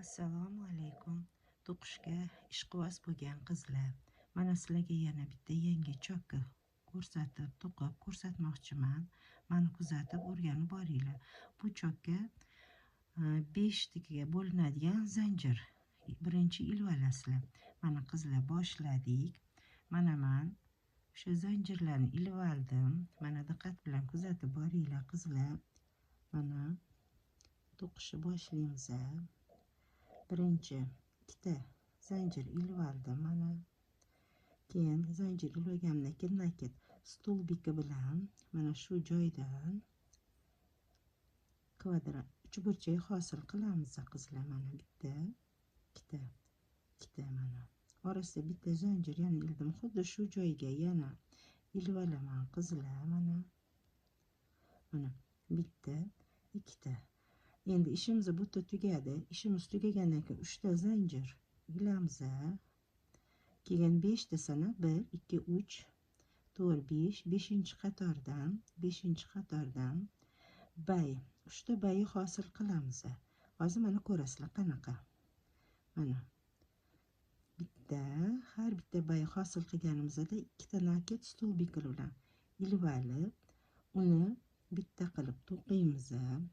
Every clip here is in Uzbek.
Assalomu alaykum. To'qishga ishqiboz bo'lgan qizlar. Mana sizlarga yana bitta yangi chokka to'qib ko'rsatmoqchiman. Mani kuzatib o'rganib boringlar. Bu chokka 5 taga bo'linadigan zanjir. Birinchi ilib olasizlar. Mana qizlar boshladik. Mana men o'sha zanjirlarni ilib oldim. Mana diqqat bilan kuzatib boringlar qizlar. Mana to'qishni boshlaymiz. Birinchi ikkita zanjir ilib oldim. Mana keyin zanjir ilib olganimdan keyin nakit stolbiki bilan mana shu joydan kvadrat uchburchak hosil qilamiz qizlar. Mana bitta ikkita mana orasida bitta zanjir yana ildim. Xuddi shu joyga yana ilib olaman qizlar. Mana bitta ikkita. Endi ishimiz bu yerda tugadi. Ishimiz tugagandan keyin 3 ta zanjir ilamiz. Keyin 5 ta sana 1 2 3 4 5 5-qatordan bay 3 ta bayni hosil qilamiz. Hozir mana ko'rasizlar qanaqa. Mana bitta har bitta bay hosil qilganimizda ikkita nakit stolbik bilan ilib olib, uni bitta qilib to'qiymiz.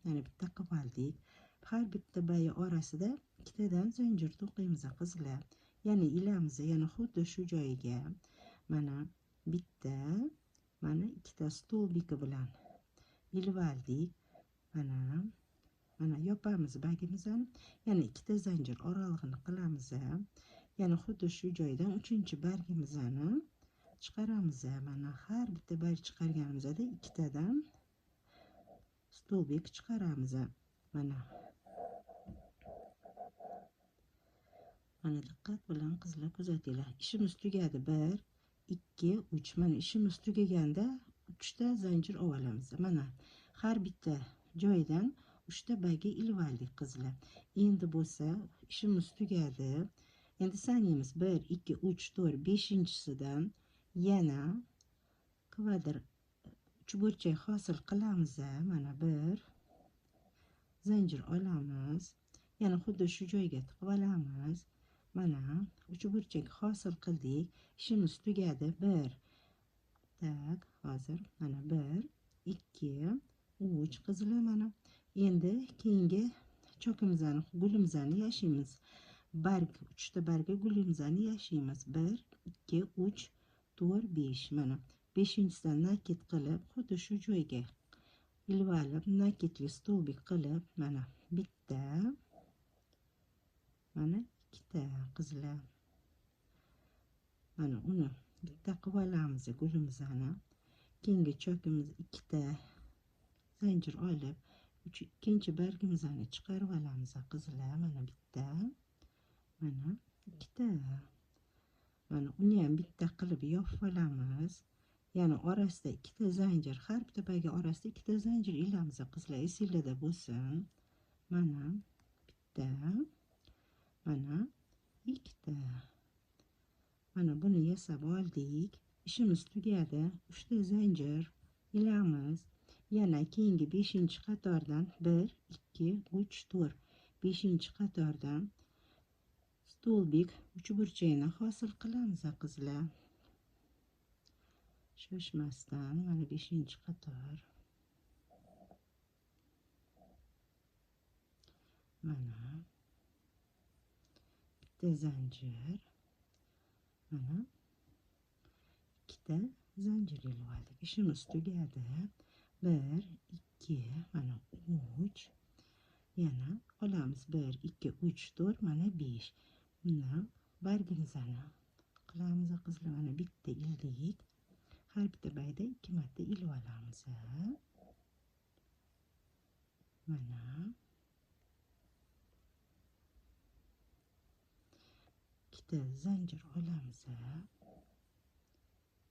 Mana bitta qilib oldik. Har bitta bay orasida ikkitadan zanjir to'qiymiz qizlar. Yana ilamiz, yana xuddi shu joyiga mana bitta, mana ikkita stolbiki bilan ilib oldik. Mana yopamiz bagimizni. Yana ikkita zanjir oralig'ini qilamiz. Yana xuddi shu joydan 3-bargimizni chiqaramiz. Mana har bitta bay chiqarganimizda ikkitadan stolbik chiqaramiz. Mana diqqat bilan qizlar kuzatinglar. Ishimiz tugadi. 1 2 3. Mana ishimiz tugaganda 3 ta zanjir olamiz. Mana har bitta joydan 3 ta bayga ilib oldik qizlar. Endi bo'lsa ishimiz tugadi. Endi sanaymiz. 1 2 3 4 5-chisidan yana kvadrat uchburchak hosil qilamiz. Mana 1 zanjir olamiz. Yana xuddi shu joyga tiqib olamiz. Mana uchburchak hosil qildik. Ishimiz tugadi. 1 tak hozir mana 1 2 3 qizlar. Mana endi keyingi chokimizni gulimizni yashaymiz. Barg 3 ta barga gulimizni yashaymiz. 1 2 3 4 5. Mana 5-chisidan nakit qilib xuddi shu joyga ilib olib nakitli stolbik qilib mana bitta, mana ikkita qizlar. Mana uni bitta qilib olamiz gulimizni. Keyingi chokimiz ikkita zanjir olib ikkinchi bargimizni chiqarib olamiz qizlar. Mana bitta, mana ikkita. Mana uni ham bitta qilib yopib olamiz. Yana orasida ikkita zanjir, har bitta bayga orasida ikkita zanjir ilamiz qizlar. Esinglarda bo'lsin. Mana bitta, mana ikkita. Mana buni yasab oldik. Ishimiz tugadi. 3 ta zanjir ilamiz. Yana keyingi 5-qatordan 1 2 3 4 5-qatordan stolbik uchburchakni hosil qilamiz qizlar. Shoshmasdan mana 5-qator. Mana bitta zanjir. Mana ikkita zanjir ilib oldik. Ishimiz tugadi. 1 2 mana 3. Yana olamiz 1 2 3 4 mana 5. Bundan bargimizni qilamiz qizlar. Mana bitta ildik. Har bitta bayda 2 marta ilib olamiz. Mana ikkita zanjir olamiz.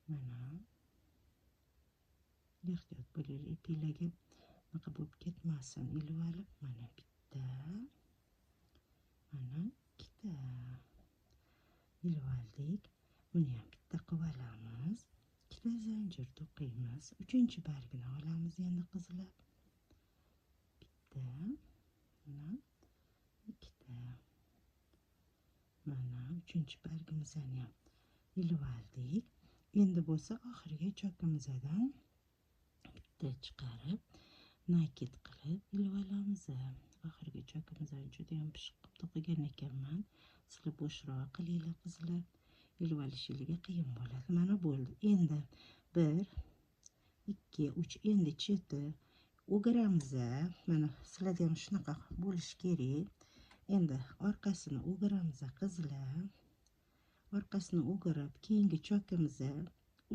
Mana ehtiyot bo'linglar, iplarga bunaqa bo'lib ketmasin. Ilib olib mana bitta, mana ikkita ilib oldik. Buni ham bitta qilib olamiz. Ikkita zanjir to'qiymiz. 3-bargini olamiz endi qizlar. Bitta, mana ikkita. uchinchi bargimizni ham ilib oldik. Endi bo'lsa oxirgi chokimizdan bitta chiqarib nakit qilib ilib olamiz. Oxirgi chokimizdan juda ham pishiq qilib to'qigan ekanman. Sizlar bo'shroq qilinglar qizlar, ilib olishingizga qiyin bo'ladi. Mana bo'ldi. Endi 1 2 3 endi cheti o'giramiz. Mana sizlarda ham shunaqa bo'lishi kerak. Endi orqasini o'giramiz qizlar. Orqasini o'girib, keyingi chokimizni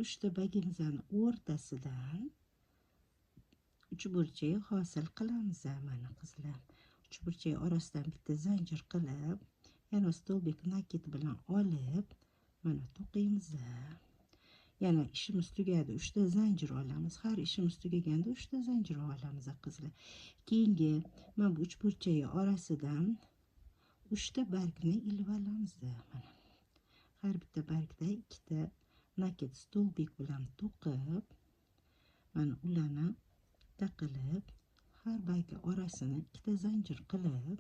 3 ta bagimizni o'rtasidan uchburchak hosil qilamiz. Mana qizlar, uchburchak orasidan bitta zanjir qilib, yana stolbik nakit bilan olib, mana to'qiymiz. Yana ishimiz tugadi, 3 ta zanjir olamiz. Har ishimiz tugaganda 3 ta zanjir olamiz qizlar. Keyingi mana bu uchburchak orasidan 3 ta bargni ilib olamiz. Mana har bitta bargda 2 ta nakit stolbik bilan to'qib, mana ularni taqilib, har bargi orasini 2 ta zanjir qilib,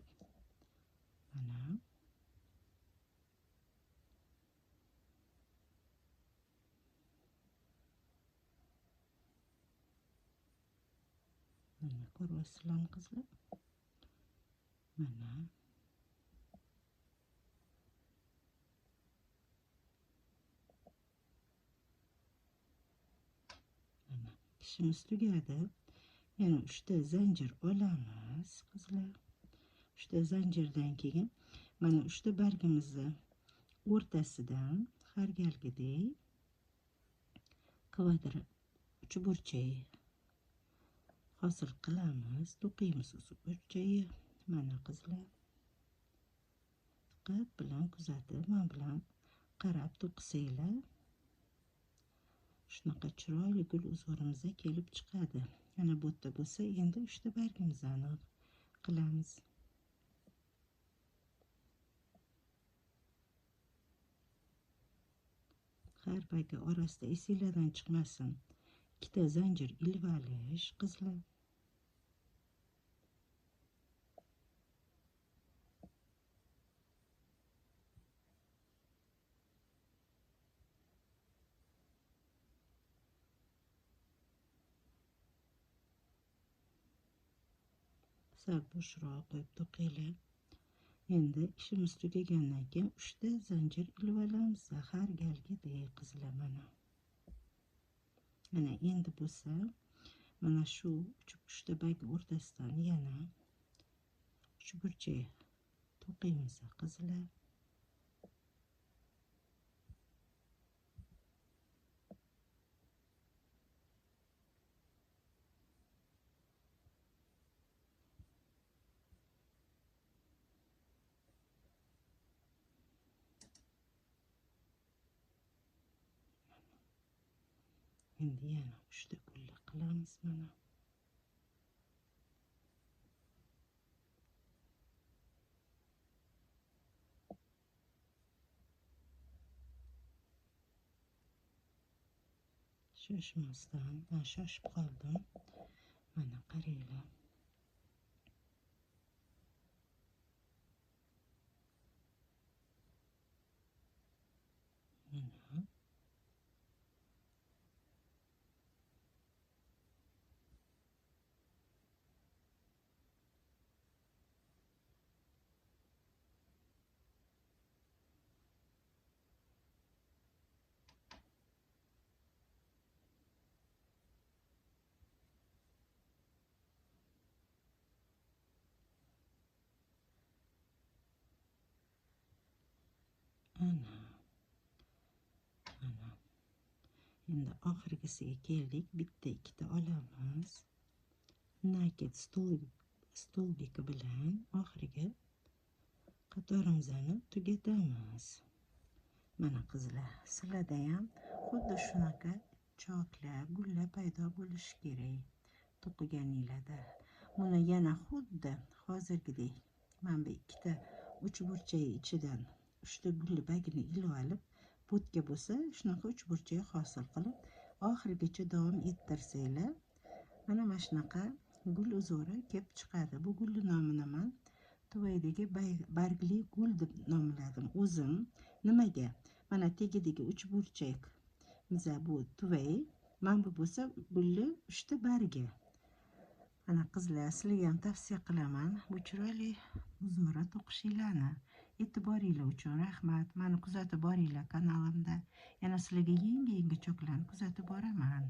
mana ko'ryapsizlarmi qizlar? Mana ishimiz tugadi. Yana 3 ta zanjir olamiz qizlar. 3 ta zanjirdan keyin mana 3 ta bargimizni o'rtasidan har galgidek kvadrat uchburchak hosil qilamiz. To'qiymiz uchburchakni. Mana qizlar, diqqat bilan kuzatib, men bilan qarab to'qisanglar, shunaqa chiroyli gul uzorimiz kelib chiqadi. Yana bu yerda bo'lsa, endi 3 ta bargimizni qilamiz. Har bargi orasida esinglardan chiqmasin, 2 ta zanjir ilib olish qizlar. Sal bo'shroq qo'yib to'qinglar. Endi ishimiz tugagandan keyin 3 ta zanjir ilib olamiz har galgidek qizlar. Mana endi bo'lsa, mana shu 3 ta barg o'rtasidan yana uchburchak to'qiymiz qizlar. Endi yana 3 ta gullar qilamiz. Mana shoshmasdan, shoshib qoldim. Mana qaranglar. Mana endi oxirgisiga keldik. Bitta 2 ta olamiz. Nakit stolbiki bilan oxirgi qatorimizni tugatamiz. Mana qizlar, sizlarda ham xuddi shunaqa choklar, gullar paydo bo'lishi kerak to'qiganinglarda. Buni yana xuddi hozirgidek mana bu 2 ta uchburchak ichidan 3 ta gul bagini ilib olib, bo'tga bo'lsa shunaqa uchburchak hosil qilib oxirigacha davom ettirsanglar, mana shunaqa gul uzori kelib chiqadi. Bu gulni nomini men tuvaydagi bargli gul deb nomladim o'zim. nimaga? Mana tagidagi 3 burchak biza bu tuvay, mana bu bo'lsa bulli 3 ta bargi. Ana qizlar, sizlarga ham tavsiya qilaman bu chiroyli uzora to'qishinglarni. E'tiboringlar uchun rahmat. Meni kuzatib boringlar kanalimda. Yana sizlarga yangi choklarni kuzatib boraman.